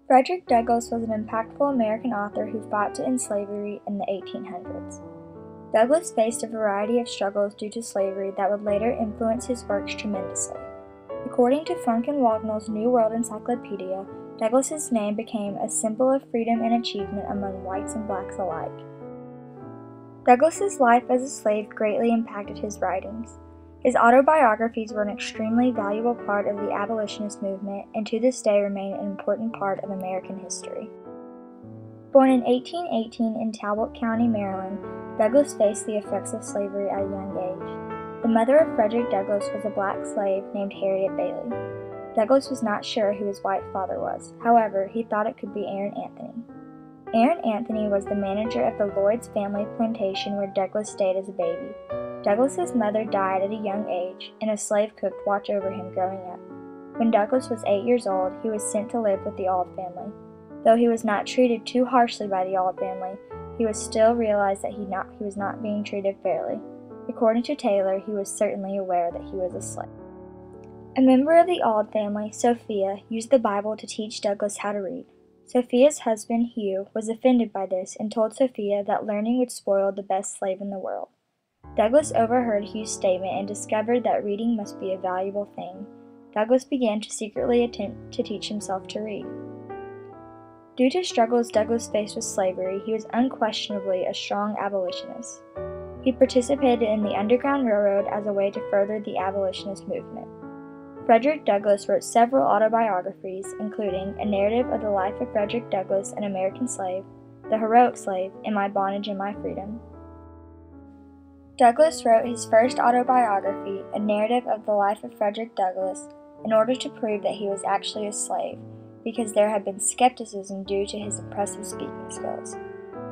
Frederick Douglass was an impactful American author who fought to end slavery in the 1800s. Douglass faced a variety of struggles due to slavery that would later influence his works tremendously. According to Franklin Wagnall's New World Encyclopedia, Douglass's name became a symbol of freedom and achievement among whites and blacks alike. Douglass's life as a slave greatly impacted his writings. His autobiographies were an extremely valuable part of the abolitionist movement and to this day remain an important part of American history. Born in 1818 in Talbot County, Maryland, Douglass faced the effects of slavery at a young age. The mother of Frederick Douglass was a black slave named Harriet Bailey. Douglass was not sure who his white father was. However, he thought it could be Aaron Anthony. Aaron Anthony was the manager of the Lloyd's family plantation where Douglass stayed as a baby. Douglass's mother died at a young age, and a slave cook watched over him growing up. When Douglass was 8 years old, he was sent to live with the Auld family. Though he was not treated too harshly by the Auld family, he was still realized that he was not being treated fairly. According to Taylor, he was certainly aware that he was a slave. A member of the Auld family, Sophia, used the Bible to teach Douglass how to read. Sophia's husband, Hugh, was offended by this and told Sophia that learning would spoil the best slave in the world. Douglass overheard Hugh's statement and discovered that reading must be a valuable thing. Douglass began to secretly attempt to teach himself to read. Due to struggles Douglass faced with slavery, he was unquestionably a strong abolitionist. He participated in the Underground Railroad as a way to further the abolitionist movement. Frederick Douglass wrote several autobiographies, including A Narrative of the Life of Frederick Douglass, an American Slave, The Heroic Slave, and My Bondage and My Freedom. Douglass wrote his first autobiography, A Narrative of the Life of Frederick Douglass, in order to prove that he was actually a slave, because there had been skepticism due to his impressive speaking skills.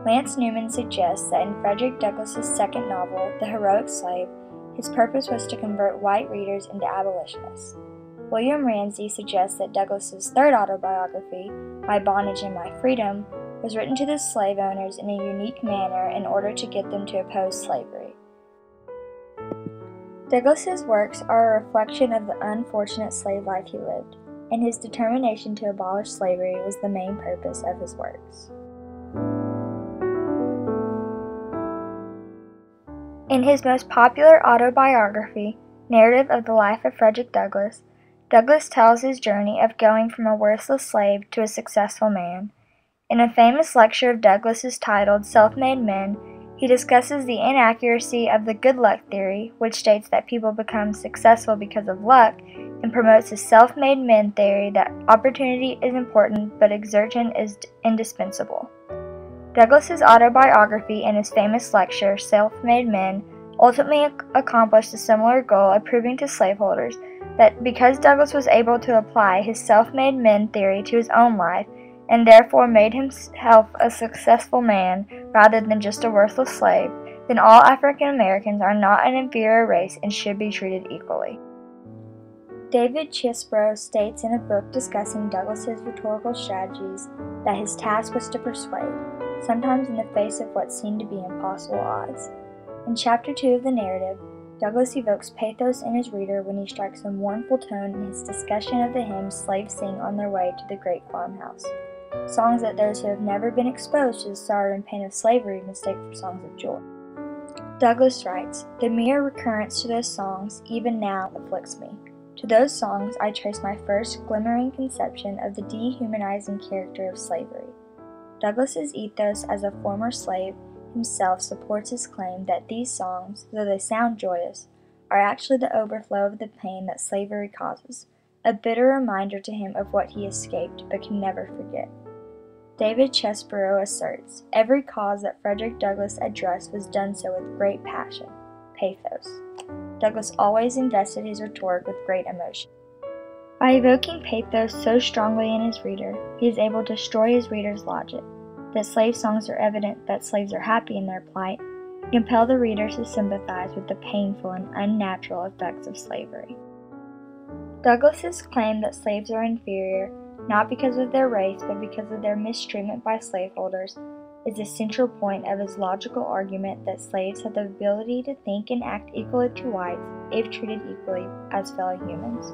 Lance Newman suggests that in Frederick Douglass's second novel, The Heroic Slave, his purpose was to convert white readers into abolitionists. William Ramsey suggests that Douglass's third autobiography, My Bondage and My Freedom, was written to the slave owners in a unique manner in order to get them to oppose slavery. Douglass's works are a reflection of the unfortunate slave life he lived, and his determination to abolish slavery was the main purpose of his works. In his most popular autobiography, Narrative of the Life of Frederick Douglass, Douglass tells his journey of going from a worthless slave to a successful man. In a famous lecture of Douglass's titled Self-Made Men, he discusses the inaccuracy of the good luck theory, which states that people become successful because of luck, and promotes the self-made men theory that opportunity is important but exertion is indispensable. Douglass's autobiography and his famous lecture, Self-Made Men, ultimately accomplished a similar goal of proving to slaveholders that because Douglass was able to apply his self-made men theory to his own life, and therefore made himself a successful man rather than just a worthless slave, then all African Americans are not an inferior race and should be treated equally. David Chesbrough states in a book discussing Douglass's rhetorical strategies that his task was to persuade, sometimes in the face of what seemed to be impossible odds. In Chapter 2 of the narrative, Douglass evokes pathos in his reader when he strikes a mournful tone in his discussion of the hymns slaves sing on their way to the great farmhouse, songs that those who have never been exposed to the sorrow and pain of slavery mistake for songs of joy. Douglass writes, "The mere recurrence to those songs, even now, afflicts me. To those songs I trace my first glimmering conception of the dehumanizing character of slavery." Douglass's ethos as a former slave himself supports his claim that these songs, though they sound joyous, are actually the overflow of the pain that slavery causes, a bitter reminder to him of what he escaped but can never forget. David Chesbrough asserts, every cause that Frederick Douglass addressed was done so with great passion, pathos. Douglass always invested his rhetoric with great emotion. By evoking pathos so strongly in his reader, he is able to destroy his reader's logic. That slave songs are evident that slaves are happy in their plight, and compel the reader to sympathize with the painful and unnatural effects of slavery. Douglass's claim that slaves are inferior, not because of their race, but because of their mistreatment by slaveholders, is the central point of his logical argument that slaves have the ability to think and act equally to whites if treated equally as fellow humans.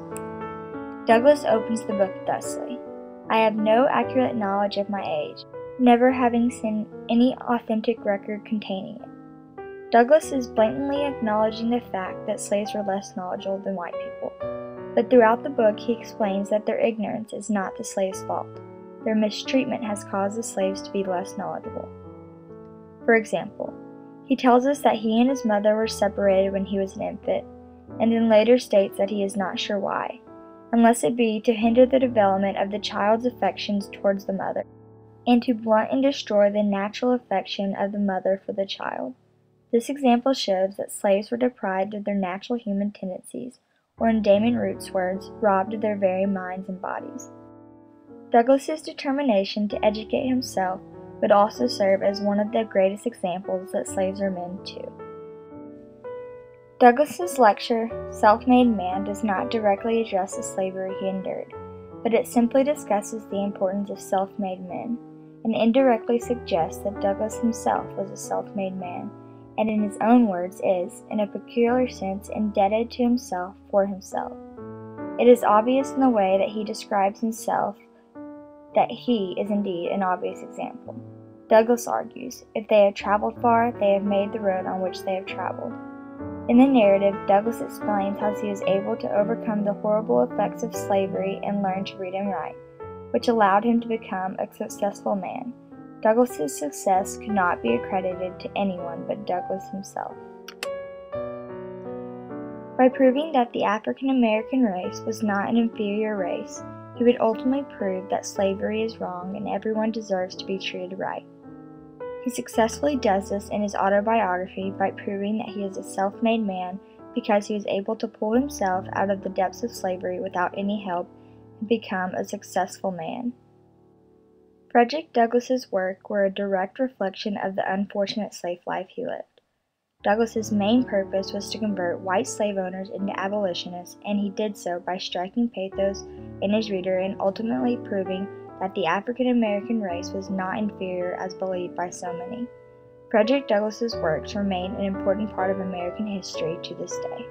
Douglass opens the book thusly, I have no accurate knowledge of my age, never having seen any authentic record containing it. Douglas is blatantly acknowledging the fact that slaves were less knowledgeable than white people, but throughout the book he explains that their ignorance is not the slaves' fault. Their mistreatment has caused the slaves to be less knowledgeable. For example, he tells us that he and his mother were separated when he was an infant, and then later states that he is not sure why, unless it be to hinder the development of the child's affections towards the mother, and to blunt and destroy the natural affection of the mother for the child. This example shows that slaves were deprived of their natural human tendencies, or in Damon Root's words, robbed of their very minds and bodies. Douglas's determination to educate himself would also serve as one of the greatest examples that slaves are men too. Douglas's lecture, Self-Made Man, does not directly address the slavery he endured, but it simply discusses the importance of self-made men, and indirectly suggests that Douglas himself was a self-made man, and in his own words is, in a peculiar sense, indebted to himself for himself. It is obvious in the way that he describes himself that he is indeed an obvious example. Douglas argues, if they have traveled far, they have made the road on which they have traveled. In the narrative, Douglas explains how he was able to overcome the horrible effects of slavery and learn to read and write, which allowed him to become a successful man. Douglas's success could not be accredited to anyone but Douglas himself. By proving that the African American race was not an inferior race, he would ultimately prove that slavery is wrong and everyone deserves to be treated right. He successfully does this in his autobiography by proving that he is a self-made man because he was able to pull himself out of the depths of slavery without any help and become a successful man. Frederick Douglass's work were a direct reflection of the unfortunate slave life he lived. Douglas's main purpose was to convert white slave owners into abolitionists, and he did so by striking pathos in his reader and ultimately proving that the African American race was not inferior as believed by so many. Frederick Douglass's works remain an important part of American history to this day.